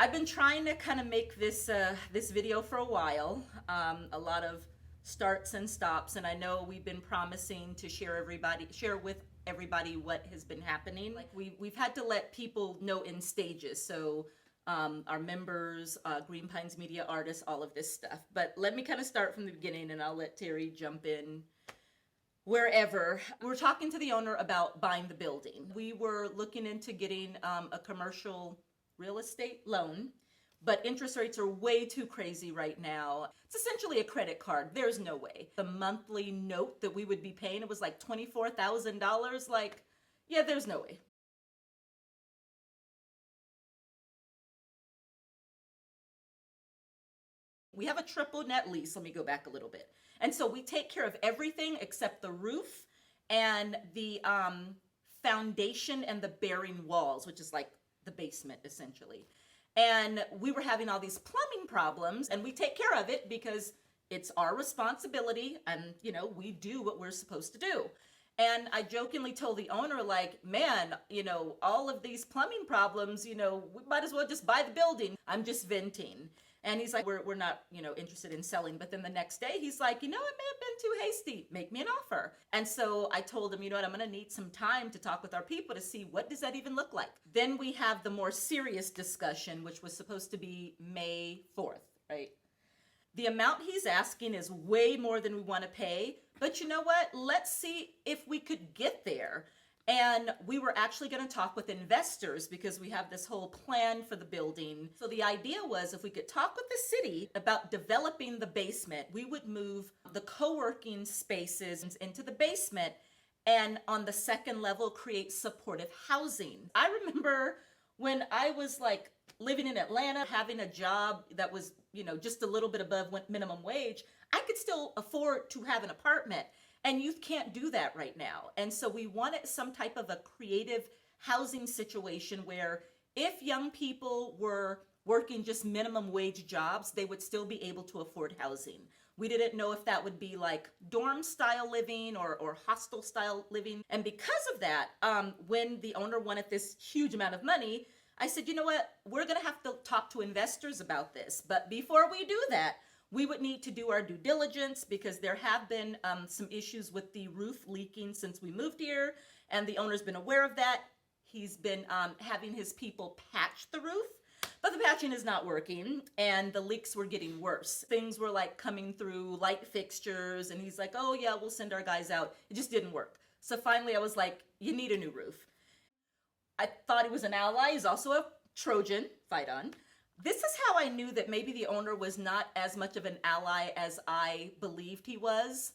I've been trying to kind of make this video for a while. A lot of starts and stops, and I know we've been promising to share with everybody what has been happening. Like we've had to let people know in stages. So our members, Green Pines Media artists, all of this stuff. But let me kind of start from the beginning, and I'll let Terry jump in wherever. We were talking to the owner about buying the building. We were looking into getting a commercial real estate loan, but interest rates are way too crazy right now. It's essentially a credit card. There's no way. The monthly note that we would be paying, it was like $24,000. Like, yeah, there's no way. We have a triple net lease. Let me go back a little bit. And so we take care of everything except the roof and the foundation and the bearing walls, which is like the basement essentially. And we were having all these plumbing problems, and we take care of it because it's our responsibility, and we do what we're supposed to do. And I jokingly told the owner, like, man, all of these plumbing problems, we might as well just buy the building. I'm just venting. And he's like, we're not, interested in selling. But then the next day, he's like, it may have been too hasty. Make me an offer. And so I told him, I'm going to need some time to talk with our people to see what does that even look like. Then we have the more serious discussion, which was supposed to be May 4th, right? The amount he's asking is way more than we want to pay. But you know what? Let's see if we could get there. And we were actually going to talk with investors because we have this whole plan for the building. So the idea was if we could talk with the city about developing the basement, we would move the co-working spaces into the basement and on the second level create supportive housing. I remember when I was like living in Atlanta, having a job that was, just a little bit above minimum wage, I could still afford to have an apartment. And youth can't do that right now. And so we wanted some type of a creative housing situation where if young people were working just minimum wage jobs, they would still be able to afford housing. We didn't know if that would be like dorm style living or hostel style living. And because of that, when the owner wanted this huge amount of money, I said, you know what, we're going to have to talk to investors about this. But before we do that, we would need to do our due diligence because there have been some issues with the roof leaking since we moved here, and the owner's been aware of that. He's been having his people patch the roof, but the patching is not working, and the leaks were getting worse. Things were like coming through light fixtures, and he's like, oh yeah, we'll send our guys out. It just didn't work. So finally I was like, you need a new roof. I thought he was an ally. He's also a Trojan, fight on. This is how I knew that maybe the owner was not as much of an ally as I believed he was.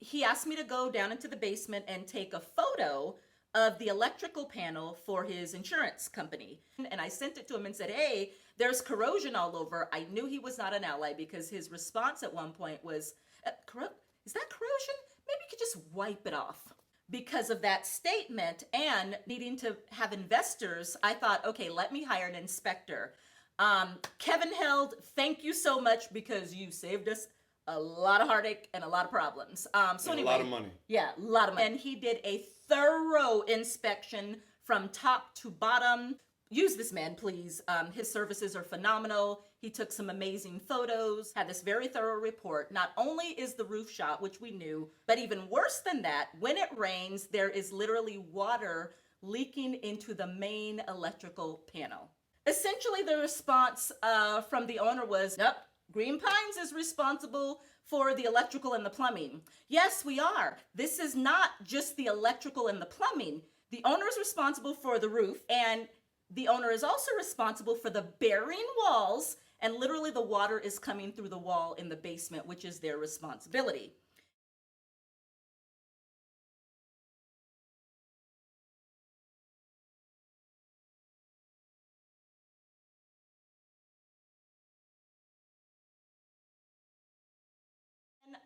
He asked me to go down into the basement and take a photo of the electrical panel for his insurance company. And I sent it to him and said, hey, there's corrosion all over. I knew he was not an ally because his response at one point was, is that corrosion? Maybe you could just wipe it off. Because of that statement and needing to have investors, I thought, okay, let me hire an inspector. Kevin Held, thank you so much because you saved us a lot of heartache and a lot of problems. So anyway, a lot of money. Yeah, a lot of money. And he did a thorough inspection from top to bottom. Use this man, please. His services are phenomenal. He took some amazing photos, had this very thorough report. Not only is the roof shot, which we knew, but even worse than that, when it rains, there is literally water leaking into the main electrical panel. Essentially, the response from the owner was, nope, Green Pines is responsible for the electrical and the plumbing. Yes, we are. This is not just the electrical and the plumbing. The owner is responsible for the roof, and the owner is also responsible for the bearing walls, and literally the water is coming through the wall in the basement, which is their responsibility.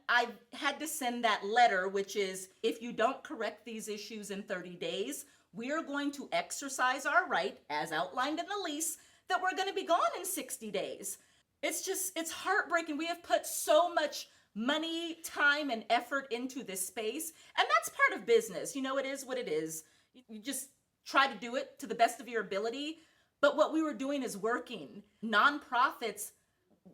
I had to send that letter, which is if you don't correct these issues in 30 days, we are going to exercise our right, as outlined in the lease, that we're going to be gone in 60 days. It's heartbreaking. We have put so much money, time, and effort into this space, and that's part of business. It is what it is. You just try to do it to the best of your ability. But what we were doing is working. Nonprofits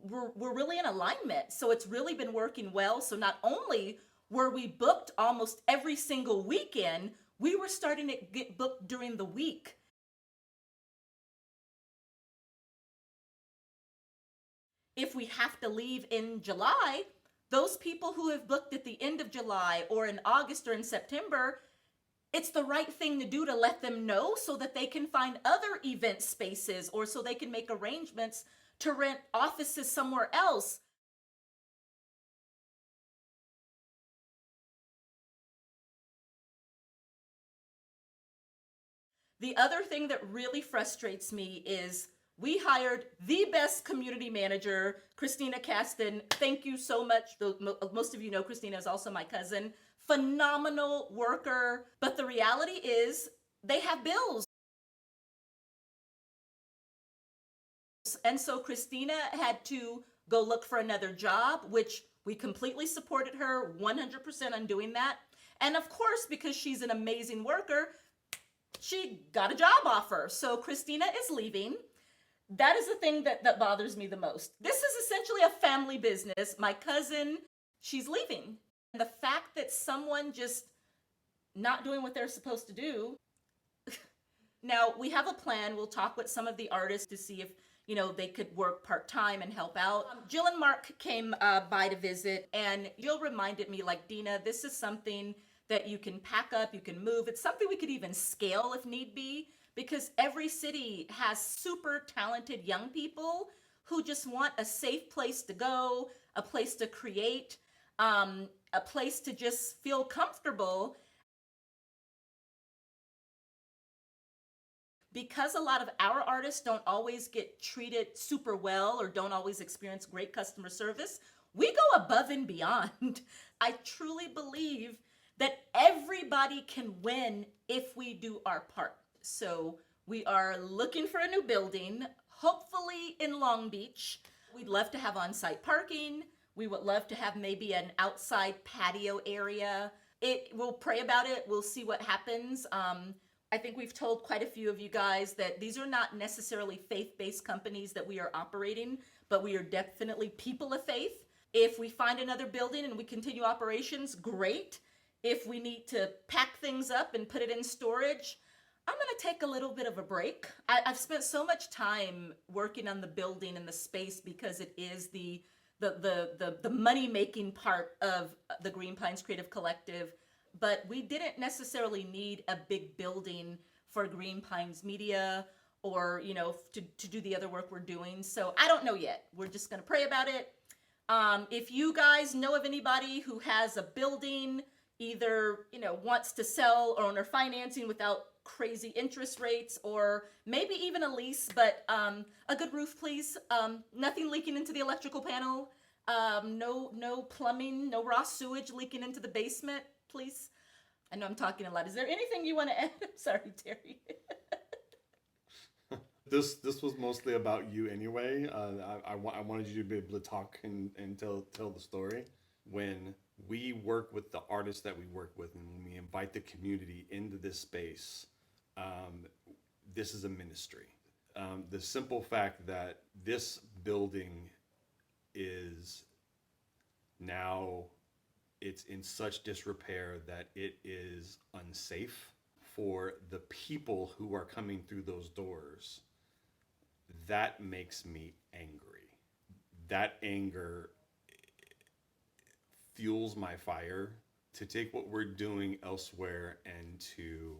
were really in alignment. So it's really been working well. So not only were we booked almost every single weekend, we were starting to get booked during the week. If we have to leave in July, those people who have booked at the end of July or in August or in September, it's the right thing to do to let them know so that they can find other event spaces or so they can make arrangements to rent offices somewhere else. The other thing that really frustrates me is we hired the best community manager, Christina Caston. Thank you so much. Most of you know Christina is also my cousin. Phenomenal worker. But the reality is they have bills. And so Christina had to go look for another job, which we completely supported her 100% on doing that. And of course, because she's an amazing worker, she got a job offer. So Christina is leaving. That is the thing that bothers me the most. This is essentially a family business. My cousin, she's leaving. And the fact that someone just not doing what they're supposed to do. Now, we have a plan. We'll talk with some of the artists to see if, they could work part-time and help out. Jill and Mark came by to visit, and Jill reminded me, like, Dina, this is something that you can pack up, you can move. It's something we could even scale if need be, because every city has super talented young people who just want a safe place to go, a place to create, a place to just feel comfortable. Because a lot of our artists don't always get treated super well or don't always experience great customer service, we go above and beyond. I truly believe that everybody can win if we do our part. So we are looking for a new building, hopefully in Long Beach. We'd love to have on-site parking. We would love to have maybe an outside patio area. We'll pray about it. We'll see what happens. I think we've told quite a few of you guys that these are not necessarily faith-based companies that we are operating, but we are definitely people of faith. If we find another building and we continue operations, great. If we need to pack things up and put it in storage, I'm going to take a little bit of a break. I've spent so much time working on the building and the space because it is the money-making part of the Green Pines Creative Collective. But we didn't necessarily need a big building for Green Pines Media or, to do the other work we're doing. So I don't know yet. We're just going to pray about it. If you guys know of anybody who has a building, either, wants to sell or owner financing without crazy interest rates, or maybe even a lease, but a good roof, please. Nothing leaking into the electrical panel. No plumbing, no raw sewage leaking into the basement, please. I know I'm talking a lot. Is there anything you want to add? I'm sorry, Terry. This was mostly about you anyway. I wanted you to be able to talk and tell the story. When we work with the artists that we work with, and when we invite the community into this space, this is a ministry. The simple fact that this building is now, it's in such disrepair that it is unsafe for the people who are coming through those doors, that makes me angry. That anger fuels my fire to take what we're doing elsewhere and to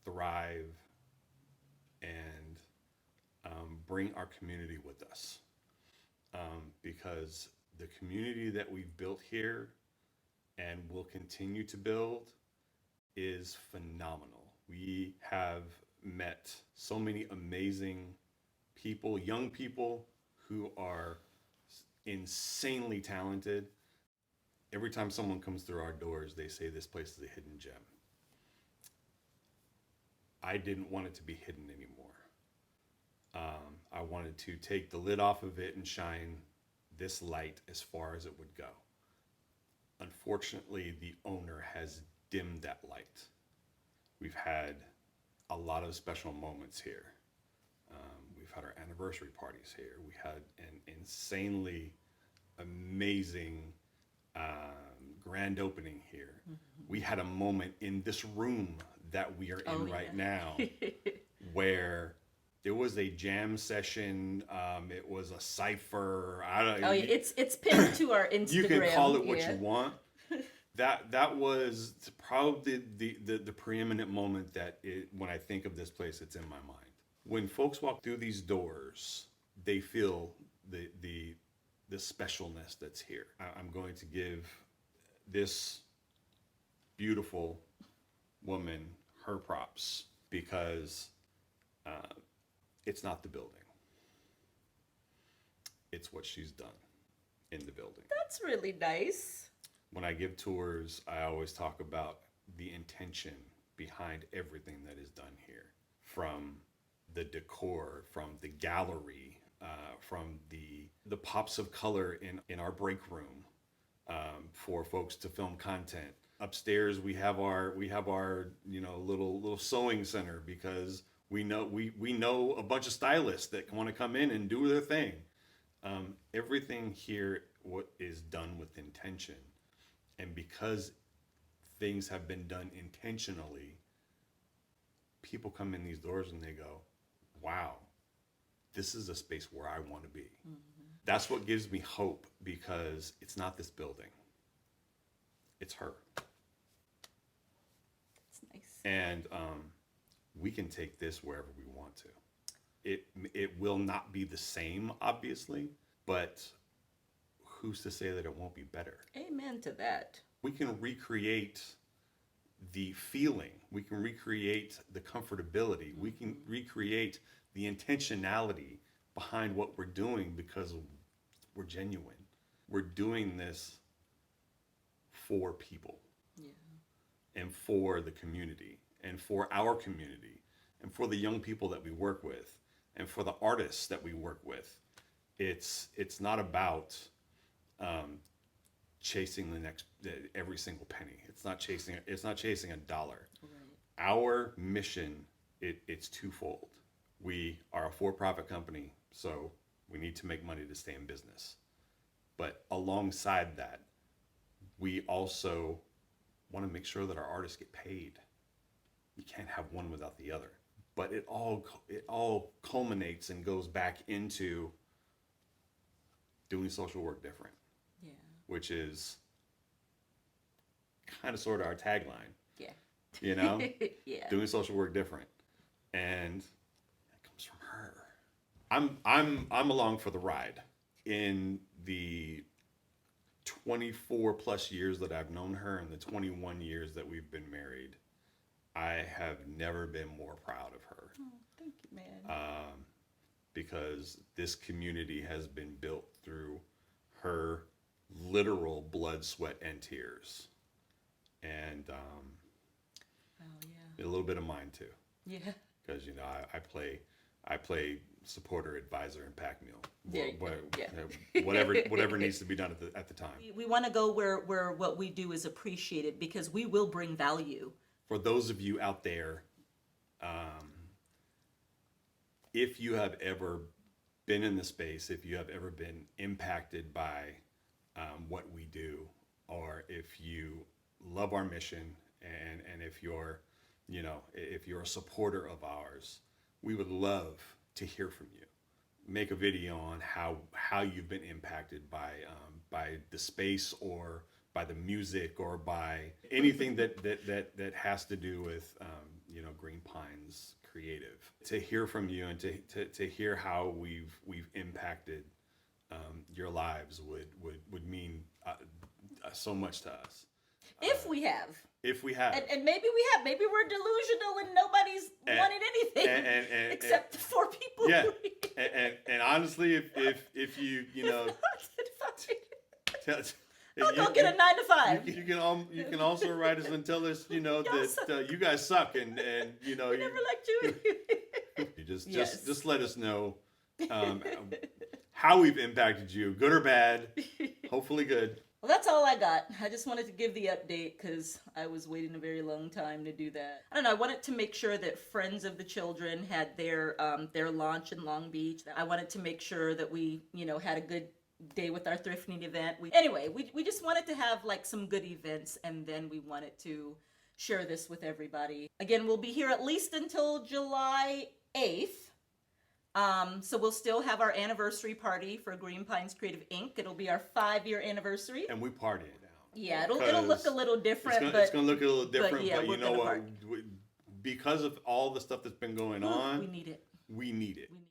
thrive and bring our community with us. Because the community that we've built here and will continue to build is phenomenal. We have met so many amazing people, young people who are insanely talented. Every time someone comes through our doors, they say this place is a hidden gem. I didn't want it to be hidden anymore. I wanted to take the lid off of it and shine this light as far as it would go. Unfortunately, the owner has dimmed that light. We've had a lot of special moments here. anniversary parties here. We had an insanely amazing grand opening here. We had a moment in this room that we are in right now where there was a jam session. It was a cipher. I don't. Oh, yeah, it's pinned to our Instagram. You can call it what you want. That was probably the preeminent moment when I think of this place, it's in my mind. When folks walk through these doors, they feel the specialness that's here. I'm going to give this beautiful woman her props because it's not the building. It's what she's done in the building. That's really nice. When I give tours, I always talk about the intention behind everything that is done here. From the decor, from the gallery, from the pops of color in our break room for folks to film content. Upstairs we have our little sewing center because we know a bunch of stylists that want to come in and do their thing. Everything here is done with intention. And because things have been done intentionally, people come in these doors and they go, wow, this is a space where I want to be. Mm-hmm. That's what gives me hope, because it's not this building. It's her. It's nice. And we can take this wherever we want to. It will not be the same, obviously, but who's to say that it won't be better? Amen to that. We can recreate the feeling. We can recreate the comfortability. Mm-hmm. We can recreate the intentionality behind what we're doing because we're genuine. We're doing this for people. Yeah. And for the community, and for our community, and for the young people that we work with, and for the artists that we work with. It's not about chasing every single penny. It's not chasing a dollar. Right. Our mission, it's twofold. We are a for-profit company, so we need to make money to stay in business. But alongside that, we also want to make sure that our artists get paid. You can't have one without the other. But it all culminates and goes back into doing social work different. Yeah. Which is kind of sort of our tagline. Yeah. You know? Yeah. Doing social work different. And it comes from her. I'm along for the ride. In the 24 plus years that I've known her and the 21 years that we've been married, I have never been more proud of her. Oh, thank you, man. Because this community has been built through her literal blood, sweat, and tears. And a little bit of mine too. Yeah. Because I play supporter, advisor, and pack mule. Whatever needs to be done at the time. We want to go where what we do is appreciated, because we will bring value. For those of you out there, if you have ever been in the space, if you have ever been impacted by what we do, or if you love our mission, and if you're a supporter of ours, we would love to hear from you. Make a video on how you've been impacted by the space, or by the music, or by anything that has to do with Green Pines creative. To hear from you and to hear how we've impacted your lives would mean so much to us. If we have. And maybe we have. Maybe we're delusional and nobody's wanted anything except the 4 people. Yeah. and honestly, if you I'll go get a 9 to 5. You can also write us and tell us that you guys suck and we never liked you. You just let us know how we've impacted you, good or bad. Hopefully good. Well, that's all I got. I just wanted to give the update because I was waiting a very long time to do that. I don't know. I wanted to make sure that Friends of the Children had their launch in Long Beach. I wanted to make sure that we, had a good day with our thrifting event. We just wanted to have like some good events, and then we wanted to share this with everybody. Again, we'll be here at least until July 8th. So we'll still have our anniversary party for Green Pines Creative Inc. It'll be our 5-year anniversary. And we party. Yeah, it'll look a little different. It's gonna look a little different, yeah, but you we're know gonna what? party. Because of all the stuff that's been going on, We need it. we need it. We need